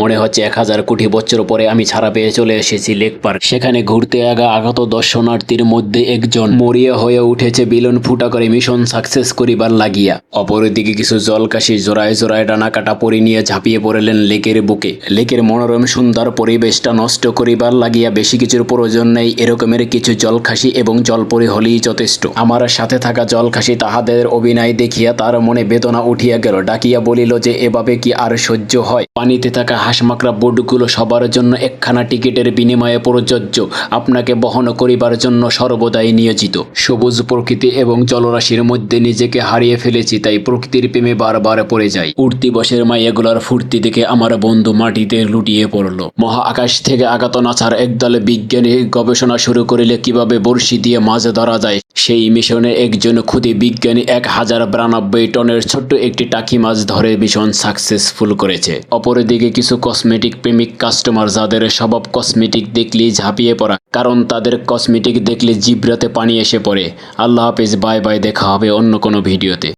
মনে হচ্ছে 1000 কোটি বছর পরে আমি ছাড়া পেয়ে চলে এসেছি লেক পার্ক। সেখানে ঘুরতে আগত দর্শনার্থীর মধ্যে একজন মরিয়া হয়ে উঠেছে বেলুন ফুটা করে মিশন সাকসেস করিবার লাগিয়া। অপরদিকে কিছু জলকাশি জোড়ায় জোড়ায় ডানা কাটা পরি নিয়ে ঝাঁপিয়ে পড়লেন লেকের বুকে। লেকের মনোরম সুন্দর পরিবেশটা নষ্ট করিবার লাগিয়া বেশি কিছুর প্রয়োজন নেই, এরকমের কিছু জলখাসি এবং জলপরি হলেই যথেষ্ট। আমার সাথে থাকা জলখাসি তাহাদের অভিনয় দেখিয়া তার মনে বেদনা উঠিয়া গেল। ডাকিয়া বলিল যে এভাবে কি আর সহ্য হয়? পানিতে থাকা হাঁসমাকড়া বোটগুলো সবার জন্য একখানা টিকিটের বিনিময়ে প্রযোজ্য, আপনাকে বহন করিবার জন্য সর্বদাই নিয়োজিত। সবুজ প্রকৃতি এবং জলরাশির মধ্যে নিজেকে হারিয়ে ফেলেছি, তাই প্রকৃতির প্রেমে বারবার পড়ে যাই। উঠতি বসের মাইয়াগুলার ফুর্তি দেখে আমার বন্ধু মাটিতে লুটিয়ে পড়ল। মহা আকাশ থেকে আগত নাছার একদল বিজ্ঞানী গবেষণা শুরু করিলে কিভাবে বড়শি দিয়ে মাছ ধরা যায়। সেই মিশনে একজন ক্ষুদে বিজ্ঞানী 1092 টনের ছোট্ট একটি টাকি মাছ ধরে মিশন সাকসেসফুল করেছে। অপরদিকে কিছু কসমেটিক প্রেমিক কাস্টমার, যাদের স্বভাব কসমেটিক দেখলেই ঝাঁপিয়ে পড়া, কারণ তাদের কসমেটিক দেখলে জিব্রাতে পানি এসে পড়ে। আল্লাহ হাফেজ, বাই বাই, দেখা হবে অন্য কোনো ভিডিওতে।